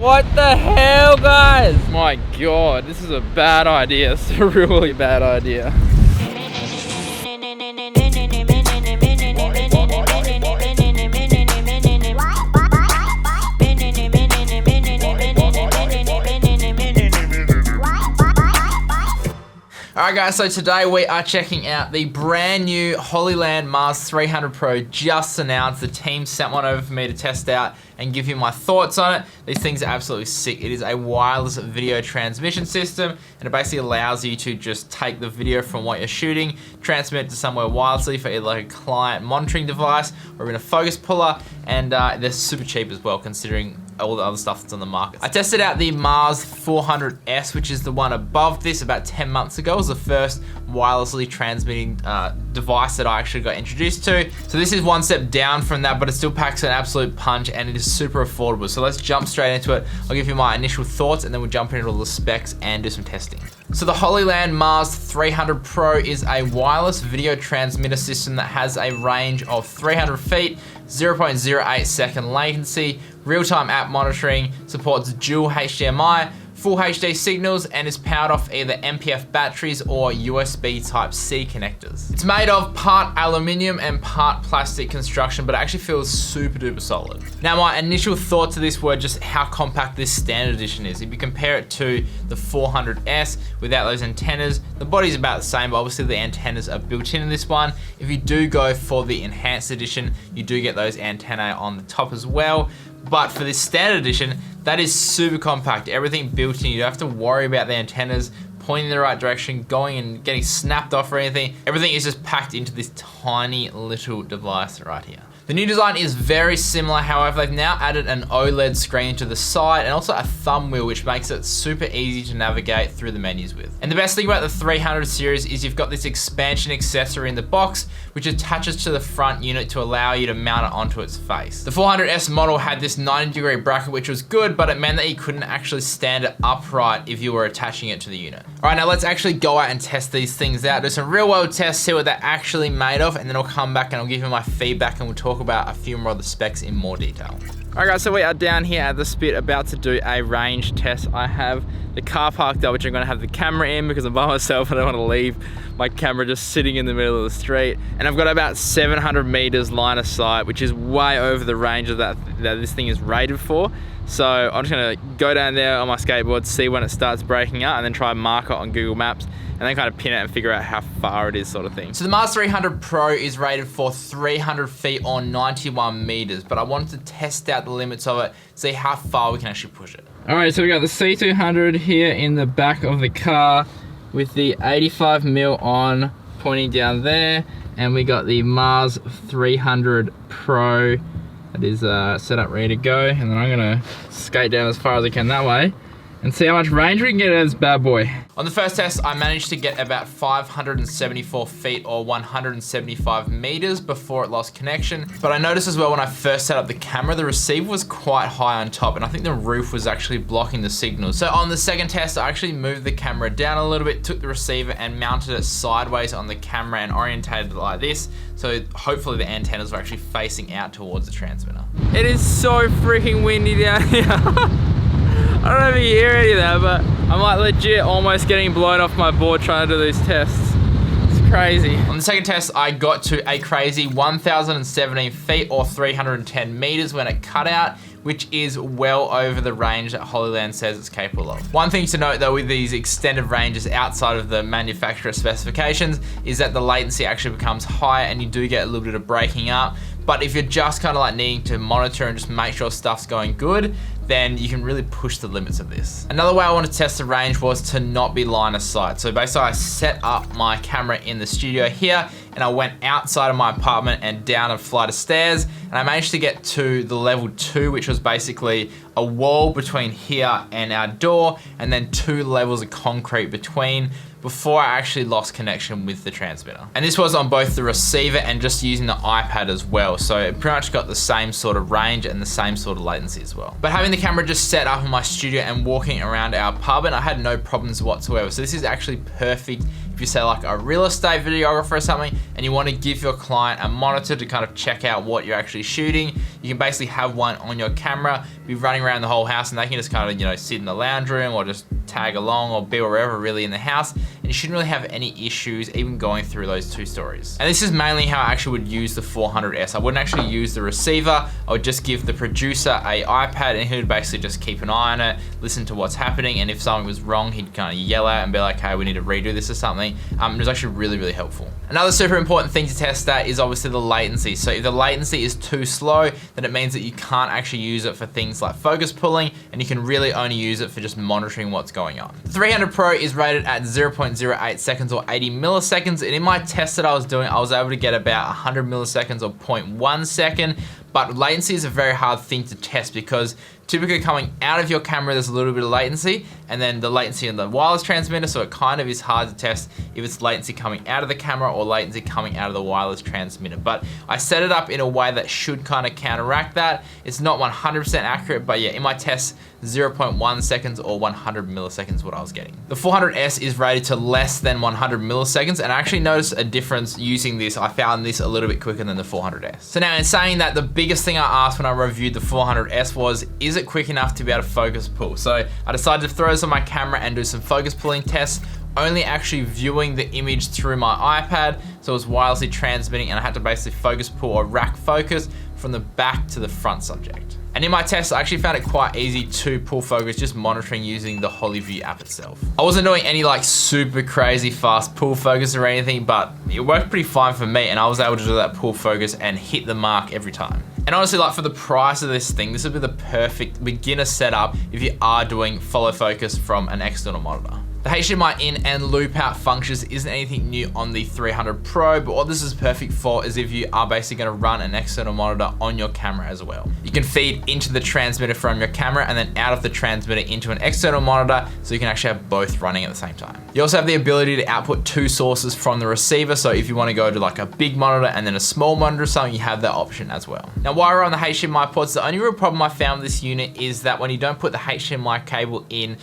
What the hell, guys? My God, this is a bad idea. It's a really bad idea. Alright guys, so today we are checking out the brand new Hollyland Mars 300 Pro just announced. The team sent one over for me to test out and give you my thoughts on it. These things are absolutely sick. It is a wireless video transmission system and it basically allows you to just take the video from what you're shooting, transmit it to somewhere wirelessly for either like a client monitoring device or even a focus puller, and they're super cheap as well considering all the other stuff that's on the market. I tested out the Mars 400S, which is the one above this, about 10 months ago. It was the first wirelessly transmitting device that I actually got introduced to. So this is one step down from that, but it still packs an absolute punch and it is super affordable. So let's jump straight into it. I'll give you my initial thoughts and then we'll jump into all the specs and do some testing. So the Hollyland Mars 300 Pro is a wireless video transmitter system that has a range of 300 feet, 0.08 second latency, real-time app monitoring, supports dual HDMI, full HD signals, and is powered off either MPF batteries or USB Type-C connectors. It's made of part aluminium and part plastic construction, but it actually feels super duper solid. Now my initial thoughts of this were just how compact this standard edition is. If you compare it to the 400S without those antennas, the body's about the same, but obviously the antennas are built in this one. If you do go for the enhanced edition, you do get those antennae on the top as well. But for this standard edition, that is super compact. Everything built in. You don't have to worry about the antennas pointing in the right direction, going and getting snapped off or anything. Everything is just packed into this tiny little device right here. The new design is very similar, however, they've now added an OLED screen to the side and also a thumb wheel, which makes it super easy to navigate through the menus with. And the best thing about the 300 series is you've got this expansion accessory in the box, which attaches to the front unit to allow you to mount it onto its face. The 400S model had this 90-degree bracket, which was good, but it meant that you couldn't actually stand it upright if you were attaching it to the unit. All right, now let's actually go out and test these things out, do some real world tests, see what they're actually made of, and then I'll come back and I'll give you my feedback and we'll talk about a few more of the specs in more detail. Alright guys, so we are down here at the Spit about to do a range test. I have the car parked up, which I'm gonna have the camera in because I'm by myself and I don't wanna leave my camera just sitting in the middle of the street. And I've got about 700 meters line of sight, which is way over the range of that this thing is rated for. So I'm just gonna go down there on my skateboard, see when it starts breaking up, and then try and mark it on Google Maps, and then kind of pin it and figure out how far it is, sort of thing. So the Mars 300 Pro is rated for 300 feet or 91 meters, but I wanted to test out the limits of it, see how far we can actually push it. All right, so we got the C200 here in the back of the car with the 85mm on pointing down there, and we got the Mars 300 Pro that is set up ready to go, and then I'm gonna skate down as far as I can that way and see how much range we can get out of this bad boy. On the first test, I managed to get about 574 feet or 175 meters before it lost connection. But I noticed as well when I first set up the camera, the receiver was quite high on top, and I think the roof was actually blocking the signal. So on the second test, I actually moved the camera down a little bit, took the receiver and mounted it sideways on the camera and orientated it like this. So hopefully the antennas were actually facing out towards the transmitter. It is so freaking windy down here. I don't know if you hear any of that, but I'm like legit almost getting blown off my board trying to do these tests. It's crazy. On the second test, I got to a crazy 1,017 feet or 310 meters when it cut out, which is well over the range that Hollyland says it's capable of. One thing to note though with these extended ranges outside of the manufacturer specifications is that the latency actually becomes higher and you do get a little bit of breaking up. But if you're just kind of like needing to monitor and just make sure stuff's going good, then you can really push the limits of this. Another way I want to test the range was to not be line of sight. So basically I set up my camera in the studio here and I went outside of my apartment and down a flight of stairs, and I managed to get to the level 2, which was basically a wall between here and our door, and then 2 levels of concrete between, before I actually lost connection with the transmitter. And this was on both the receiver and just using the iPad as well. So it pretty much got the same sort of range and the same sort of latency as well. But having the camera just set up in my studio and walking around our apartment, I had no problems whatsoever. So this is actually perfect if you say like a real estate videographer or something, and you want to give your client a monitor to kind of check out what you're actually shooting, you can basically have one on your camera, be running around the whole house, and they can just kind of, you know, sit in the lounge room or just tag along or be wherever really in the house, and you shouldn't really have any issues even going through those 2 stories. And this is mainly how I actually would use the 400S. I wouldn't actually use the receiver. I would just give the producer a iPad, and he would basically just keep an eye on it, listen to what's happening, and if something was wrong, he'd kind of yell out and be like, hey, we need to redo this or something. It was actually really, really helpful. Another super important thing to test that is obviously the latency. So if the latency is too slow, then it means that you can't actually use it for things like focus pulling, and you can really only use it for just monitoring what's going on. The 300 Pro is rated at 0.08 seconds or 80 milliseconds, and in my test that I was doing, I was able to get about 100 milliseconds or 0.1 second, but latency is a very hard thing to test because typically coming out of your camera, there's a little bit of latency, and then the latency in the wireless transmitter, so it kind of is hard to test if it's latency coming out of the camera or latency coming out of the wireless transmitter. But I set it up in a way that should kind of counteract that. It's not 100% accurate, but yeah, in my tests, 0.1 seconds or 100 milliseconds what I was getting. The 400S is rated to less than 100 milliseconds, and I actually noticed a difference using this. I found this a little bit quicker than the 400S. So now in saying that, the biggest thing I asked when I reviewed the 400S was, is it quick enough to be able to focus pull? So I decided to throw this on my camera and do some focus pulling tests, only actually viewing the image through my iPad, so it was wirelessly transmitting, and I had to basically focus pull or rack focus from the back to the front subject. And in my test, I actually found it quite easy to pull focus just monitoring using the HoloView app itself. I wasn't doing any like super crazy fast pull focus or anything, but it worked pretty fine for me, and I was able to do that pull focus and hit the mark every time. And honestly, like for the price of this thing, this would be the perfect beginner setup if you are doing follow focus from an external monitor. The HDMI in and loop out functions isn't anything new on the 300 Pro, but what this is perfect for is if you are basically gonna run an external monitor on your camera as well. You can feed into the transmitter from your camera and then out of the transmitter into an external monitor, so you can actually have both running at the same time. You also have the ability to output 2 sources from the receiver, so if you wanna go to like a big monitor and then a small monitor or something, you have that option as well. Now while we're on the HDMI ports, the only real problem I found with this unit is that when you don't put the HDMI cable in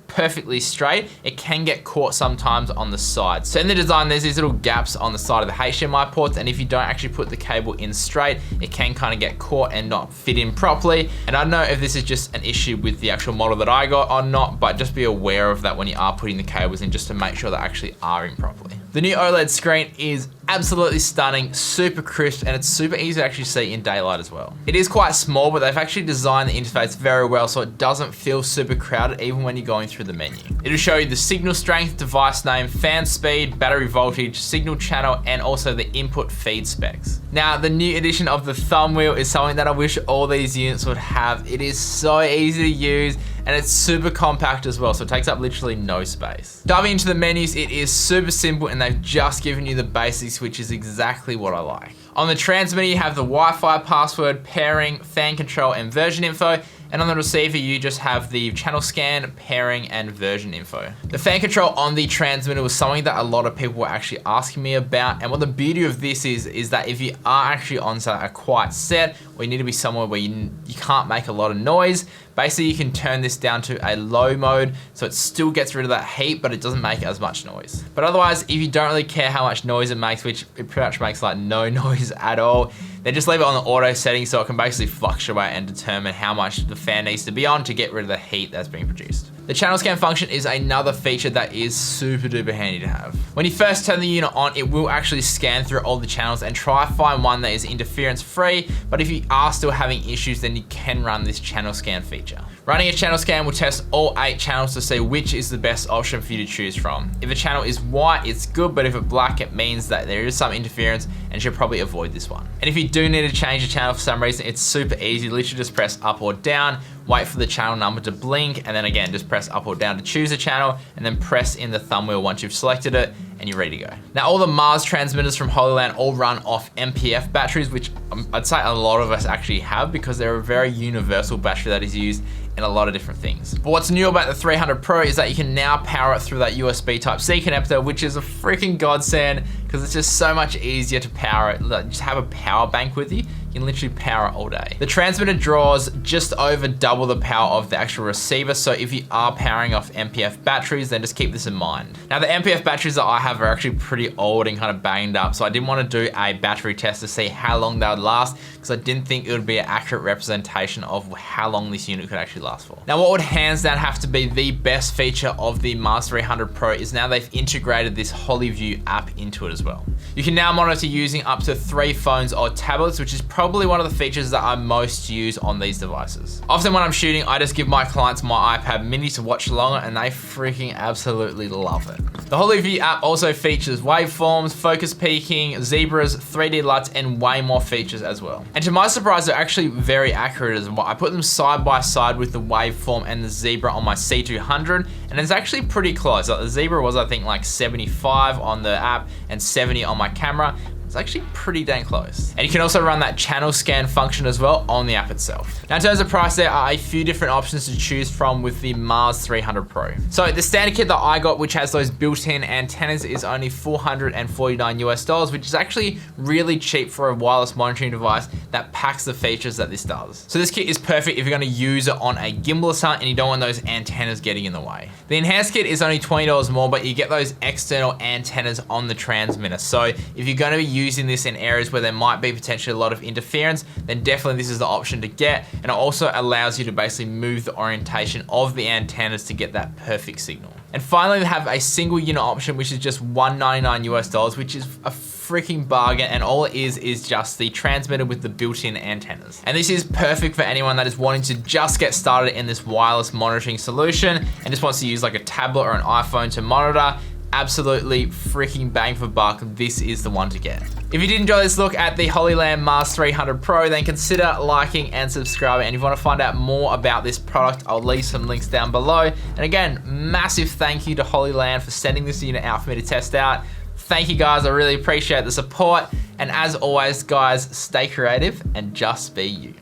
perfectly straight, it can get caught sometimes on the side. So in the design, there's these little gaps on the side of the HDMI ports, and if you don't actually put the cable in straight, it can kind of get caught and not fit in properly. And I don't know if this is just an issue with the actual model that I got or not, but just be aware of that when you are putting the cables in, just to make sure they actually are in properly. The new OLED screen is absolutely stunning, super crisp, and it's super easy to actually see in daylight as well. It is quite small, but they've actually designed the interface very well so it doesn't feel super crowded even when you're going through the menu. It'll show you the signal strength, device name, fan speed, battery voltage, signal channel, and also the input feed specs. Now, the new edition of the thumb wheel is something that I wish all these units would have. It is so easy to use, and it's super compact as well, so it takes up literally no space. Diving into the menus, it is super simple, and they've just given you the basics, which is exactly what I like. On the transmitter, you have the Wi-Fi password, pairing, fan control, and version info. And on the receiver, you just have the channel scan, pairing, and version info. The fan control on the transmitter was something that a lot of people were actually asking me about. And what the beauty of this is that if you are actually on a quiet set, or you need to be somewhere where you can't make a lot of noise, basically you can turn this down to a low mode, so it still gets rid of that heat, but it doesn't make as much noise. But otherwise, if you don't really care how much noise it makes, which it pretty much makes like no noise at all, then just leave it on the auto setting so it can basically fluctuate and determine how much the fan needs to be on to get rid of the heat that's being produced. The channel scan function is another feature that is super duper handy to have. When you first turn the unit on, it will actually scan through all the channels and try to find one that is interference free, but if you are still having issues, then you can run this channel scan feature. Running a channel scan will test all 8 channels to see which is the best option for you to choose from. If a channel is white, it's good, but if it's black, it means that there is some interference and you should probably avoid this one. And if you do need to change the channel for some reason, it's super easy. Literally just press up or down, wait for the channel number to blink, and then again, just press up or down to choose a channel, and then press in the thumb wheel once you've selected it, and you're ready to go. Now, all the Mars transmitters from HoloLand all run off MPF batteries, which I'd say a lot of us actually have because they're a very universal battery that is used in a lot of different things. But what's new about the 300 Pro is that you can now power it through that USB Type-C connector, which is a freaking godsend, because because it's just so much easier to power it. Like, just have a power bank with you. You can literally power it all day. The transmitter draws just over double the power of the actual receiver, so if you are powering off MPF batteries, then just keep this in mind. Now, the MPF batteries that I have are actually pretty old and kind of banged up, so I didn't want to do a battery test to see how long they would last, because I didn't think it would be an accurate representation of how long this unit could actually last for. Now, what would hands down have to be the best feature of the Mars 300 Pro is now they've integrated this HoloView app into it as well. You can now monitor using up to 3 phones or tablets, which is probably one of the features that I most use on these devices. Often when I'm shooting, I just give my clients my iPad mini to watch along, and they freaking absolutely love it. The HoloView app also features waveforms, focus peaking, zebras, 3D LUTs, and way more features as well. And to my surprise, they're actually very accurate as well. I put them side by side with the waveform and the zebra on my C200, and it's actually pretty close. Like, the zebra was, I think, like 75 on the app and 70 on my camera. It's actually pretty dang close. And you can also run that channel scan function as well on the app itself. Now, in terms of price, there are a few different options to choose from with the Mars 300 Pro. So the standard kit that I got, which has those built-in antennas, is only $449 US, which is actually really cheap for a wireless monitoring device that packs the features that this does. So this kit is perfect if you're gonna use it on a gimbal hunt and you don't want those antennas getting in the way. The enhanced kit is only $20 more, but you get those external antennas on the transmitter. So if you're gonna be using this in areas where there might be potentially a lot of interference, then definitely this is the option to get. And it also allows you to basically move the orientation of the antennas to get that perfect signal. And finally, they have a single unit option, which is just $199 US, which is a freaking bargain, and all it is just the transmitter with the built-in antennas. And this is perfect for anyone that is wanting to just get started in this wireless monitoring solution and just wants to use like a tablet or an iPhone to monitor. Absolutely freaking bang for buck, this is the one to get. If you did enjoy this look at the HoloLand Mars 300 Pro, then consider liking and subscribing. And if you want to find out more about this product, I'll leave some links down below. And again, massive thank you to HoloLand for sending this unit out for me to test out. Thank you guys, I really appreciate the support. And as always, guys, stay creative and just be you.